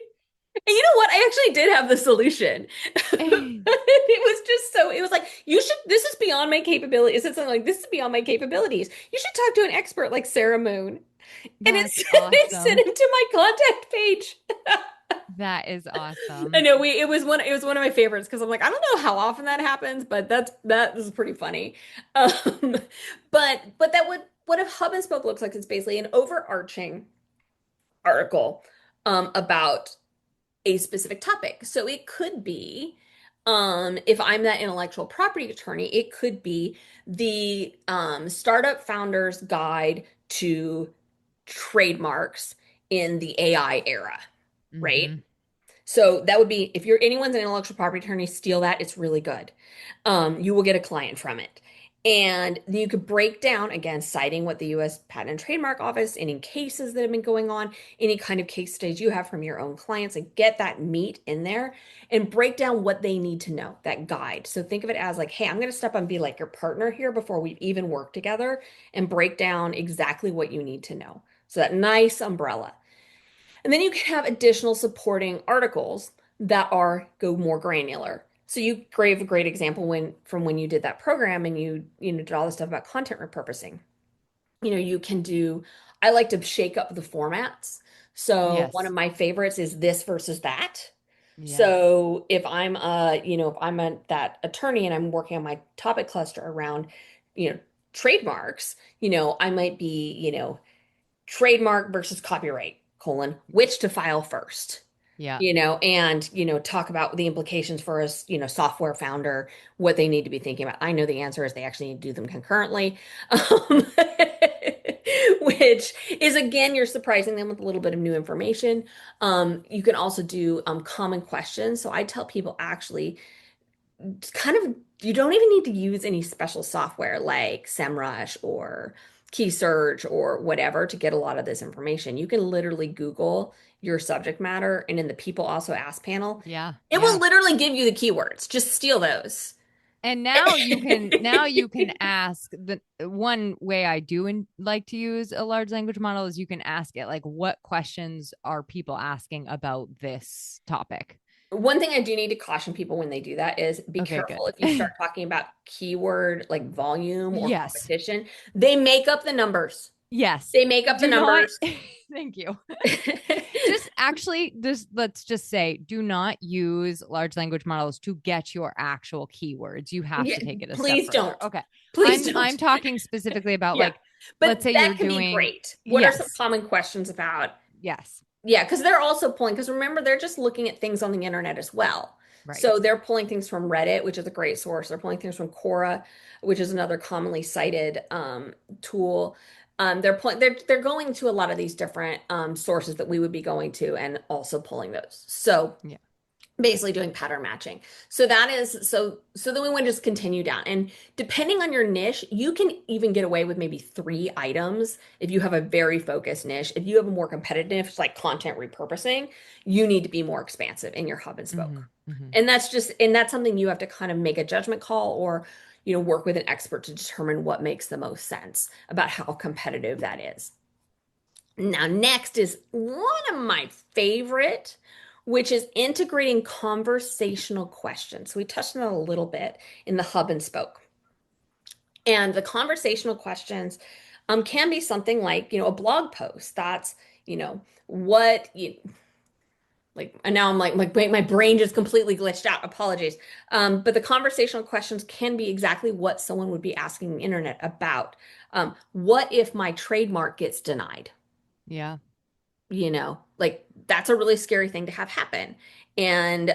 and you know what? I actually did have the solution. It was just so, it was like, this is beyond my capabilities. It said something like, this is beyond my capabilities. You should talk to an expert like Sarah Moon. And That's it sent awesome. him to my contact page. That is I awesome. know it was one of my favorites because I'm like, I don't know how often that happens, but that is pretty funny. Um, but that would what a hub and spoke looks like is basically an overarching article about a specific topic. So it could be if I'm that intellectual property attorney, it could be the startup founder's guide to trademarks in the AI era, right? Hmm. So that would be if you're anyone's an intellectual property attorney, steal that. It's really good. You will get a client from it. And you could break down, again, citing what the US Patent and Trademark Office, any cases that have been going on, any kind of case studies you have from your own clients, and get that meat in there and break down what they need to know, that guide. So think of it as like, hey, I'm going to step up and be like your partner here before we even work together and break down exactly what you need to know. So that nice umbrella. And then you can have additional supporting articles that go more granular. So you gave a great example when you did that program and you did all the stuff about content repurposing. You can do I like to shake up the formats. So one of Yes. my favorites is this versus that. Yes. So if I'm if I'm that attorney and I'm working on my topic cluster around, you know, trademarks, I might be, trademark versus copyright, which to file first, Yeah. and, talk about the implications for us, software founder, what they need to be thinking about. I know the answer is they actually need to do them concurrently, um, which is, again, you're surprising them with a little bit of new information. You can also do common questions. So I tell people actually kind of you don't even need to use any special software like SEMrush or Key Search or whatever to get a lot of this information. You can literally Google your subject matter, and in the people also ask panel, Yeah. it will Yeah. literally give you the keywords. Just steal those. And now you can ask the one way I do like to use a large language model is you can ask it like what questions are people asking about this topic? One thing I do need to caution people when they do that is be Okay, careful good. if you start talking about keyword like volume or Yes. competition. They make up the numbers. Yes. They make up the Do not numbers. thank you. Just actually just let's just say do not use large language models to get your actual keywords. You have Yeah, to take it a step please further. don't. Okay. Please I'm don't. talking specifically about Yeah. like let's But say you're that can be doing great. What are some yes. common questions about? Yes. Yeah, because they're also pulling, because remember, they're just looking at things on the internet as well. So Right. they're pulling things from Reddit, which is a great source. They're pulling things from Quora, which is another commonly cited tool. They're going to a lot of these different sources that we would be going to and also pulling those. So Yeah. basically doing pattern matching. So that is so then we want to just continue down. And depending on your niche, you can even get away with maybe 3 items if you have a very focused niche. If you have a more competitive niche, like content repurposing, you need to be more expansive in your hub and spoke. Mhm. Mhm. And that's something you have to kind of make a judgment call or work with an expert to determine what makes the most sense about how competitive that is. Now, next is one of my favorite, which is integrating conversational questions. We touched on it a little bit in the hub and spoke. And the conversational questions can be something like, a blog post. That's, what you like, and now I'm like, wait, my brain just completely glitched out. Apologies. But the conversational questions can be exactly what someone would be asking the internet about. What if my trademark gets denied? Yeah. Like that's a really scary thing to have happen. And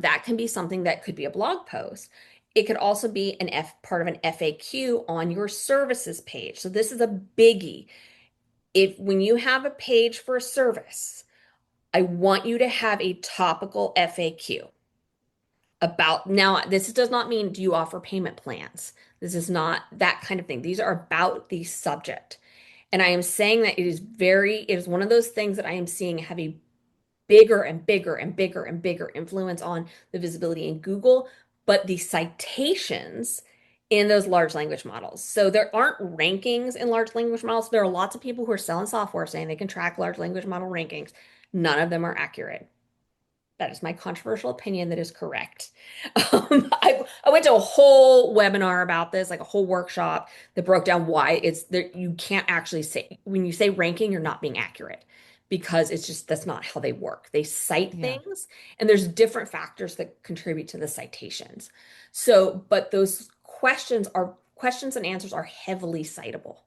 that can be something that could be a blog post. It could also be part of an FAQ on your services page. So this is a biggie. If when you have a page for a service, I want you to have a topical FAQ about now. This does not mean do you offer payment plans. This is not that kind of thing. These are about the subject. And I am saying that it is one of those things that I am seeing have a bigger and bigger and bigger and bigger influence on the visibility in Google, but the citations in those large language models. So there aren't rankings in large language models. There are lots of people who are selling software saying they can track large language model rankings. None of them are accurate. That is my controversial opinion that is correct. I went to a whole webinar about this, like a whole workshop that broke down why it's there. You can't actually say, when you say ranking, you're not being accurate because it's just that's not how they work. They cite Yeah. things, and there's different factors that contribute to the citations. So, but those questions and answers are heavily citable.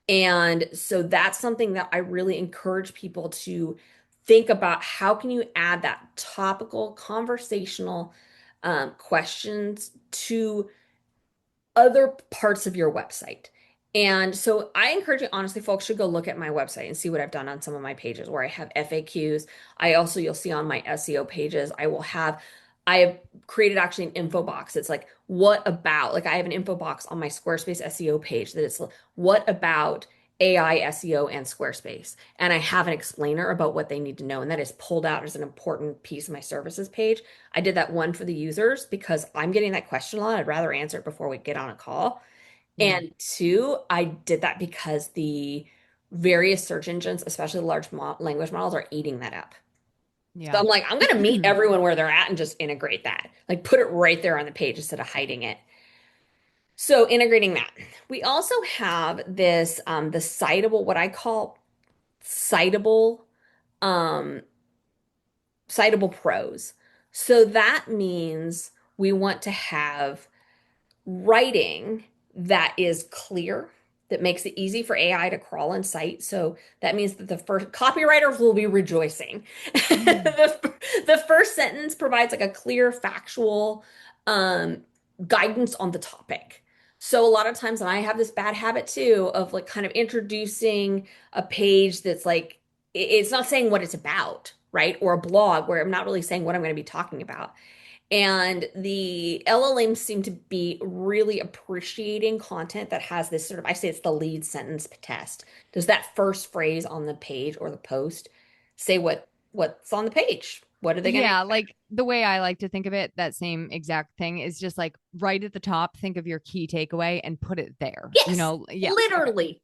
And so that's something that I really encourage people to think about. How can you add that topical conversational questions to other parts of your website? And so I encourage you, honestly, folks should go look at my website and see what I've done on some of my pages where I have FAQs. You'll see on my SEO pages, I have created actually an info box. It's like, what about, like I have an info box on my Squarespace SEO page that it's what about AI, SEO, and Squarespace. And I have an explainer about what they need to know. And that is pulled out as an important piece of my services page. I did that one for the users because I'm getting that question a lot. I'd rather answer it before we get on a call. Yeah. And two, I did that because the various search engines, especially the large language models, are eating that up. So Yeah. I'm like, I'm going to meet everyone where they're at and just integrate that. Like put it right there on the page instead of hiding it. So integrating that. We also have this, the citable, what I call citable, um, citable prose. So that means we want to have writing that is clear, that makes it easy for AI to crawl and cite. So that means that the first copywriters will be rejoicing. The first sentence provides like a clear, factual guidance on the topic. So a lot of times, and I have this bad habit too of like kind of introducing a page that's like, it's not saying what it's about, right? Or a blog where I'm not really saying what I'm going to be talking about. And the LLMs seem to be really appreciating content that has this sort of, I say it's the lead sentence test. Does that first phrase on the page or the post say what's on the page? What are they going to Yeah, expect? like the way I like to think of it, that same exact thing is just like right at the top, think of your key takeaway and put it there. Yes, Yeah. Okay. literally.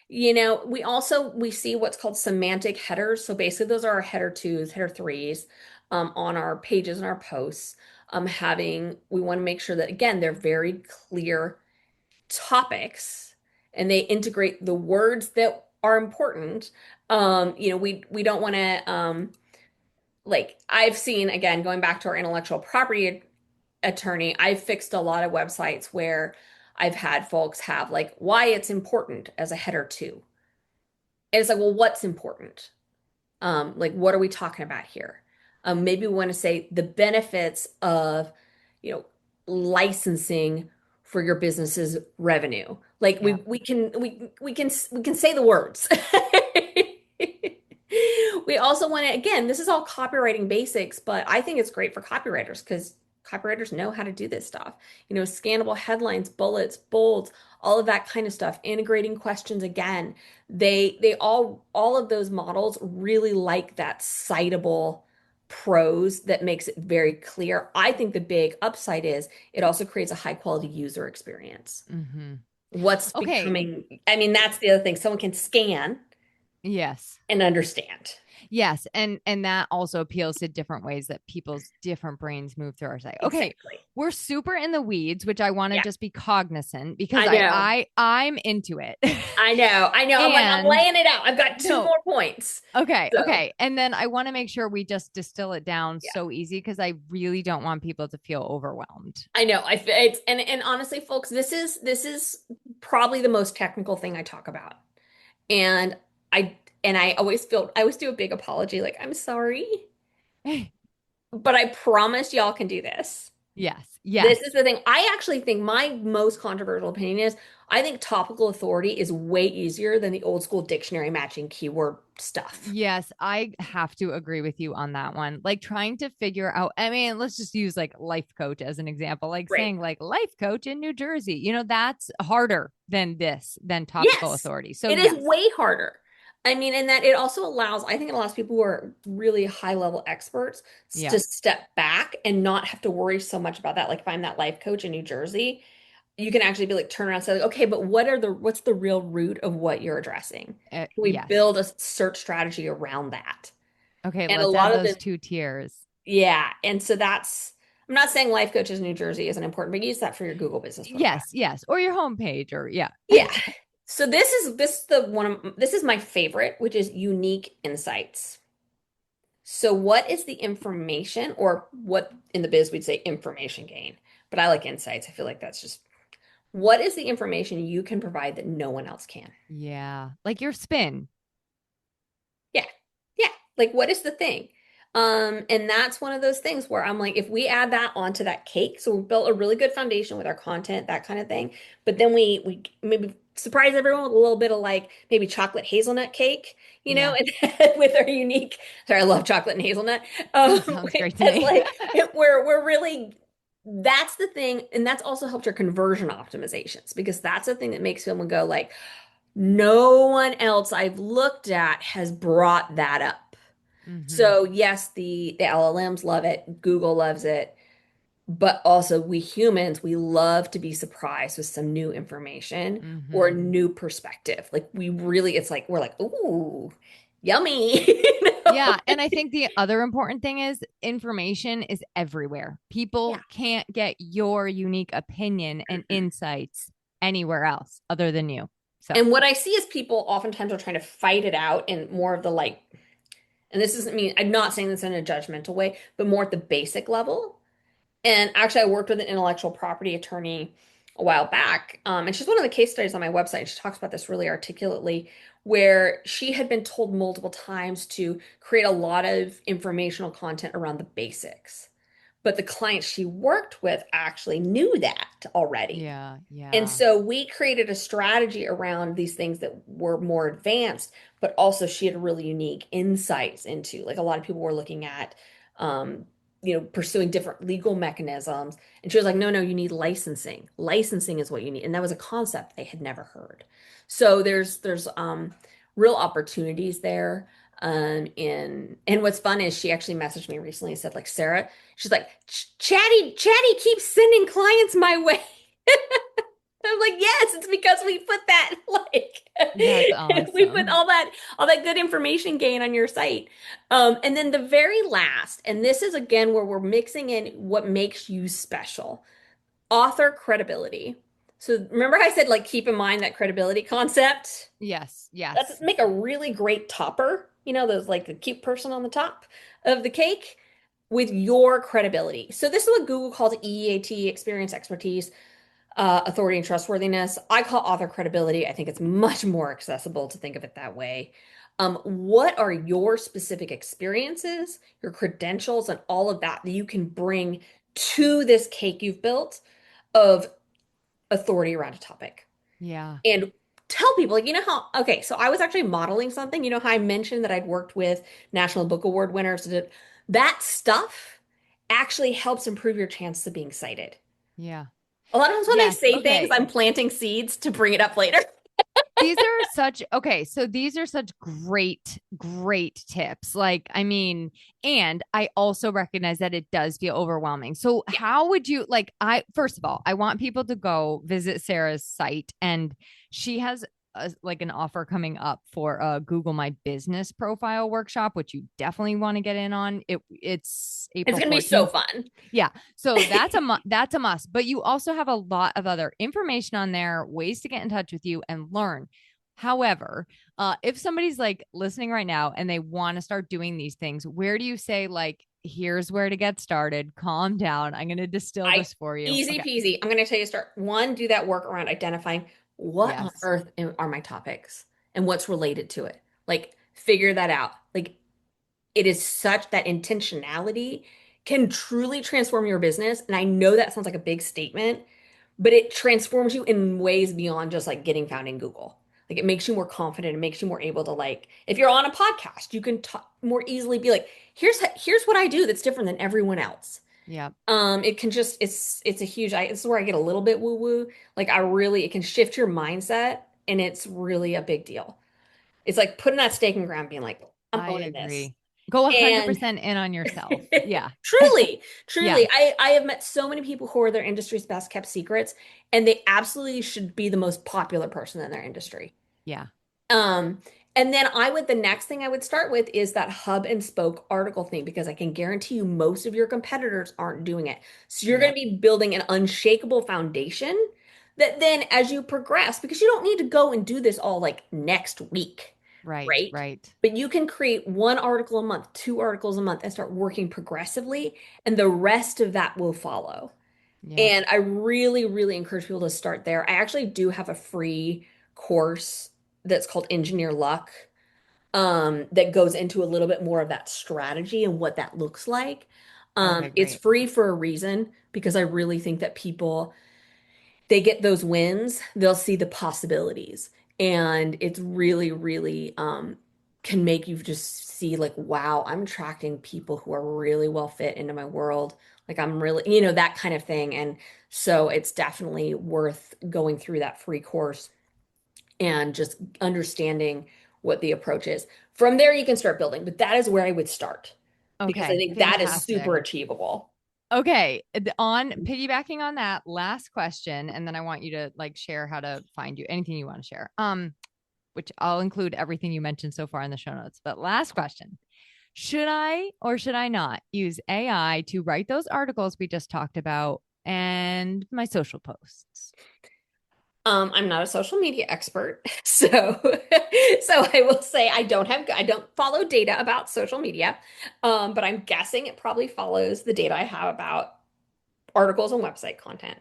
We see what's called semantic headers. So basically those are our header twos, header threes on our pages and our posts. We want to make sure that again, they're very clear topics and they integrate the words that are important. We don't want to like I've seen again going back to our intellectual property attorney, I've fixed a lot of websites where I've had folks have like why it's important as a header two. And it's like, well, what's important? Like what are we talking about here? Maybe we want to say the benefits of, you know, licensing for your business's revenue. Like Yeah. we can say the words. We also want to, again, this is all copywriting basics, but I think it's great for copywriters because copywriters know how to do this stuff. Scannable headlines, bullets, bolds, all of that kind of stuff, integrating questions again. All of those models really like that citable prose that makes it very clear. I think the big upside is it also creates a high quality user experience. Mm-hmm. What's Okay. becoming, I mean, that's the other thing. Someone can scan Yes. and understand. Yes, and that also appeals to different ways that people's different brains move through our site. Okay, Exactly. we're super in the weeds, which I want to Yeah, just be cognizant because I know. I'm into it. I know. I know. I'm And laying it out. I've got two no, more points. okay, So, okay. And then I want to make sure we just distill it down yeah. so easy because I really don't want people to feel overwhelmed. I know. It's and honestly, folks, this is probably the most technical thing I talk about. And I always do a big apology, like, I'm sorry, but I promise y'all can do this. Yes, This is yes. the thing. I actually think my most controversial opinion is I think topical authority is way easier than the old school dictionary matching keyword stuff. Yes, I have to agree with you on that one. Like trying to figure out, I mean, let's just use like life coach as an example, like Right. saying like life coach in New Jersey. That's harder than topical Yes, authority. So, it is yes, way harder. I mean, and that it also I think it allows people who are really high level experts yeah, to step back and not have to worry so much about that. Like if I'm that life coach in New Jersey, you can actually be like turn around and say, like, okay, but what's the real root of what you're addressing? Can we yes. build a search strategy around that? Okay, And a let's lot add of the those two tiers. yeah, and so I'm not saying life coaches in New Jersey isn't important, but use that for your Google business profile. Yes, yes. Or your homepage, or yeah. Yeah. So this is my favorite, which is unique insights. So what is the information or what in the biz we'd say information gain, but I like insights. I feel like that's just what is the information you can provide that no one else can? Yeah. Like your spin. Yeah. Yeah. Like what is the thing? And that's one of those things where I'm like, if we add that onto that cake, so we built a really good foundation with our content, that kind of thing, but then we maybe surprise everyone with a little bit of like maybe chocolate hazelnut cake, Yeah. and with our unique, sorry, I love chocolate and hazelnut. That sounds great to It's me. like we're really that's the thing, and that's also helped your conversion optimizations because that's the thing that makes someone go like, no one else I've looked at has brought that up. Mm-hmm. So yes, the LLMs love it, Google loves it, but also we humans, we love to be surprised with some new information or Mm-hmm. new perspective. Like it's like we're like, ooh, yummy. Yeah. And I think the other important thing is information is everywhere. Yeah. People can't get your unique opinion and insights anywhere else other than you. So, And what I see is people oftentimes are trying to fight it out in more of the like And this doesn't mean, I'm not saying this in a judgmental way, but more at the basic level. And actually, I worked with an intellectual property attorney a while back. And she's one of the case studies on my website. She talks about this really articulately, where she had been told multiple times to create a lot of informational content around the basics. But the clients she worked with actually knew that already. Yeah, And yeah, so we created a strategy around these things that were more advanced, but also she had really unique insights into, like a lot of people were looking at, um, pursuing different legal mechanisms. And she was like, no, no, you need licensing. Licensing is what you need. And that was a concept they had never heard. So there's real opportunities there. And what's fun is she actually messaged me recently and said, like, Sarah, she's like, Chatty keeps sending clients my way. I'm like, yes, it's because we put that that's we put awesome. all that good information gain on your site. And then the very last, and this is again where we're mixing in what makes you special, author credibility. So remember I said like keep in mind that credibility concept? Yes, That's yes, make a really great topper. You know, those like the cute person on the top of the cake with your credibility. So this is what Google calls EAT, experience, expertise, authority and trustworthiness. I call author credibility. I think it's much more accessible to think of it that way. What are your specific experiences, your credentials, and all of that that you can bring to this cake you've built of authority around a topic? yeah, And tell people, like, you know how, okay, so I was actually modeling something. You know how I mentioned that I'd worked with National Book Award winners? That stuff actually helps improve your chances of being cited. yeah. A lot of times when I Yes, say things, okay. I'm planting seeds to bring it up later. These are such okay, so these are such great tips. Like, I mean, and I also recognize that it does feel overwhelming. So, Yeah. how would you like I first of all, I want people to go visit Sarah's site and she has like an offer coming up for a Google My Business profile workshop, which you definitely want to get in on. It's It's April going to be so 14th. fun. Yeah. So that's a must. But you also have a lot of other information on there, ways to get in touch with you and learn. However, if somebody's like listening right now and they want to start doing these things, where do you say like, here's where to get started? Calm down. I'm going to distill I this for you. Easy Okay. peasy. I'm going to tell you start one, do that work around identifying what on Yes. earth are my topics and what's related to it. Like figure that out. Like it is such that intentionality can truly transform your business. And I know that sounds like a big statement, but it transforms you in ways beyond just like getting found in Google. Like it makes you more confident. It makes you more able to like, if you're on a podcast, you can more easily be like, here's what I do that's different than everyone else. Yep. It can just it's a huge. This is where I get a little bit woo woo. Like I really, it can shift your mindset, and it's really a big deal. It's like putting that stake in the ground, being like, I'm I owning this. agree. Go And 100% in on yourself. Yeah. truly, Yeah. truly, I have met so many people who are their industry's best kept secrets, and they absolutely should be the most popular person in their industry. Yeah. Um, and then the next thing I would start with is that hub and spoke article thing, because I can guarantee you most of your competitors aren't doing it. So you're going Yep. to be building an unshakable foundation that then as you progress, because you don't need to go and do this all like next week, Right. right? Right. But you can create one article a month, two articles a month, and start working progressively, and the rest of that will follow. Yep. And I really, really encourage people to start there. I actually do have a free course that's called Engineer Luck, that goes into a little bit more of that strategy and what that looks like. Okay, It's great. free for a reason because I really think that people, they get those wins, they'll see the possibilities. And it's really, really can make you just see like, wow, I'm attracting people who are really well fit into my world. Like I'm really, that kind of thing. And so it's definitely worth going through that free course and just understanding what the approach is. From there, you can start building, but that is where I would start because I Okay, think that is fantastic. super achievable. Okay, on piggybacking on that last question, and then I want you to like share how to find you, anything you want to share. Which I'll include everything you mentioned so far in the show notes. But last question. Should I or should I not use AI to write those articles we just talked about and my social posts? I'm not a social media expert, so so I will say I don't follow data about social media, but I'm guessing it probably follows the data I have about articles and website content.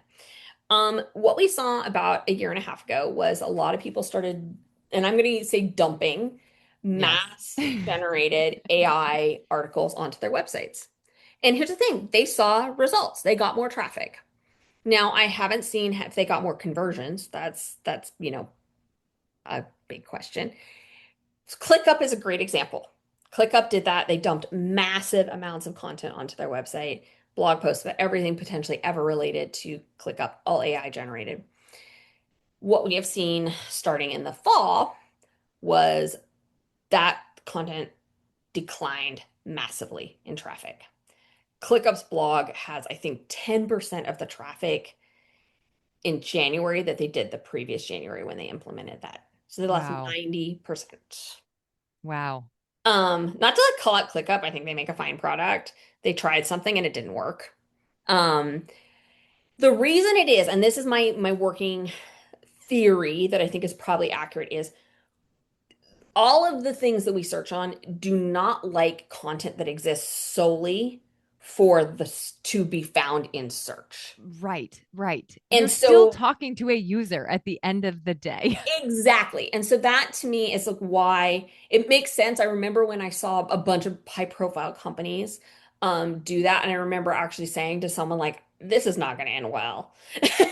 What we saw about a year and a half ago was a lot of people started, and I'm going to say dumping Yes. mass generated AI articles onto their websites. And here's the thing, they saw results. They got more traffic. Now, I haven't seen if they got more conversions. That's, a big question. ClickUp is a great example. ClickUp did that. They dumped massive amounts of content onto their website, blog posts about everything potentially ever related to ClickUp, all AI generated. What we have seen starting in the fall was that content declined massively in traffic. ClickUp's blog has, I think, 10% of the traffic in January that they did the previous January when they implemented that. So they lost Wow. 90%. Wow. Not to like call out ClickUp, I think they make a fine product. They tried something and it didn't work. Um, the reason it is, and this is my working theory that I think is probably accurate, is all of the things that we search on do not like content that exists solely for the to be found in search. Right, right. You're And still so talking to a user at the end of the day. exactly. And so that to me is like why it makes sense. I remember when I saw a bunch of high profile companies do that. And I remember actually saying to someone like, this is not going to end well.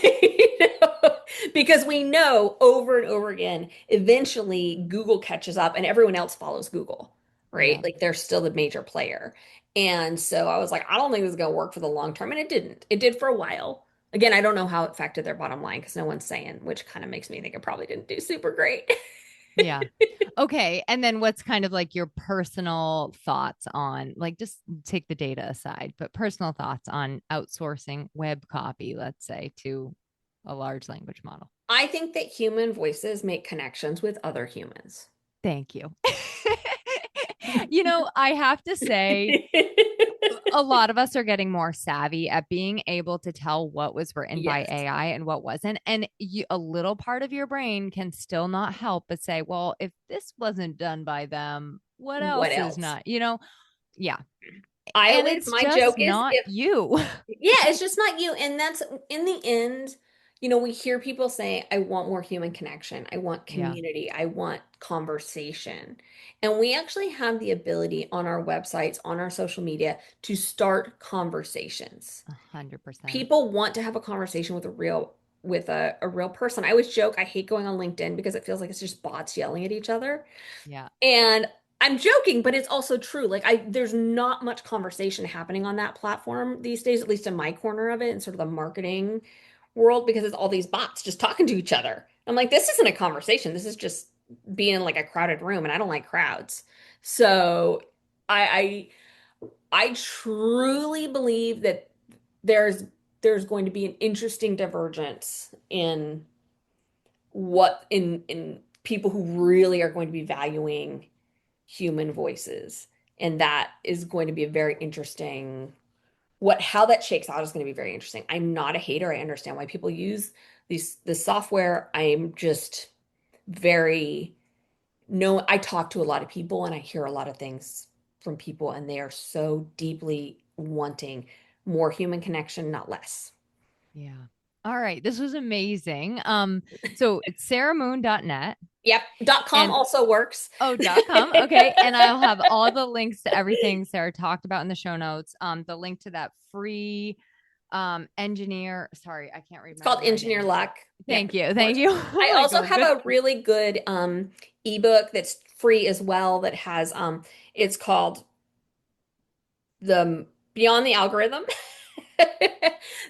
You know? Because we know over and over again, eventually Google catches up and everyone else follows Google, right? Yeah. Like they're still the major player. And so I was like, I don't think this is going to work for the long term. And it didn't. It did for a while. Again, I don't know how it affected their bottom line because no one's saying, which kind of makes me think it probably didn't do super great. Yeah. Okay. And then what's kind of like your personal thoughts on, like, just take the data aside, but personal thoughts on outsourcing web copy, let's say, to a large language model? I think that human voices make connections with other humans. Thank you. I have to say, a lot of us are getting more savvy at being able to tell what was written by Yes. AI and what wasn't. And a little part of your brain can still not help but say, well, if this wasn't done by them, what What else is else? not? Yeah. I And always, it's my just joke is not if you. yeah, it's just not you. And that's in the end, we hear people say, I want more human connection. I want Yeah, community. I want conversation. And we actually have the ability on our websites, on our social media to start conversations. 100%. People want to have a conversation with a real person. I always joke, I hate going on LinkedIn because it feels like it's just bots yelling at each other. Yeah, And I'm joking, but it's also true. Like there's not much conversation happening on that platform these days, at least in my corner of it, and sort of the marketing world, because it's all these bots just talking to each other. I'm like, this isn't a conversation. This is just being in like a crowded room, and I don't like crowds. So I I truly believe that there's there's going to be an interesting divergence in what in people who really are going to be valuing human voices. And that is going to be a very interesting what how that shakes out is going to be very interesting. I'm not a hater. I understand why people use this software. I'm just very no, I talk to a lot of people and I hear a lot of things from people and they are so deeply wanting more human connection, not less. yeah. All right. This was amazing. So it's sarahmoon.net Yep. .com and also works. .com. Okay. And I'll have all the links to everything Sarah talked about in the show notes. The link to that free engineer. Sorry, I can't It's called remember her Engineer name. Luck. Yep, Thank you. of Thank course. you. I Like also a have good. a really good ebook that's free as well that has it's called the Beyond the Algorithm.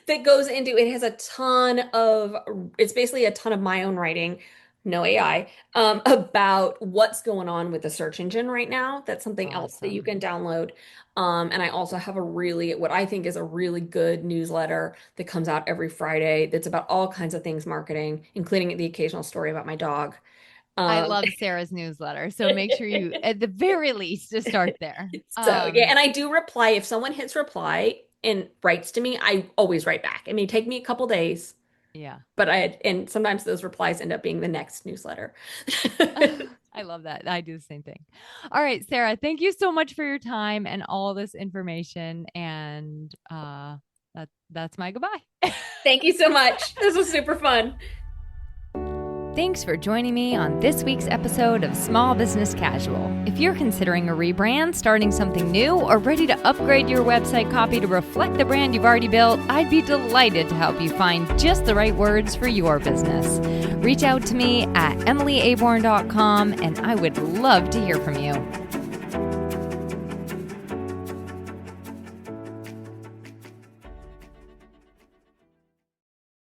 That goes into it has a ton of it's basically a ton of my own writing, no AI, about what's going on with the search engine right now. That's something else that you Awesome. can download. And I also have a really what I think is a really good newsletter that comes out every Friday that's about all kinds of things marketing, including the occasional story about my dog. I Um, love Sarah's newsletter. So make sure you, at the very least, to start there. So yeah, and I do reply if someone hits reply and writes to me, I always write back. It may take me a couple days. Yeah. But and sometimes those replies end up being the next newsletter. I love that. I do the same thing. All right, Sarah, thank you so much for your time and all this information. And that's my goodbye. Thank you so much. This was super fun. Thanks for joining me on this week's episode of Small Business Casual. If you're considering a rebrand, starting something new, or ready to upgrade your website copy to reflect the brand you've already built, I'd be delighted to help you find just the right words for your business. Reach out to me at emilyaborn.com, and I would love to hear from you.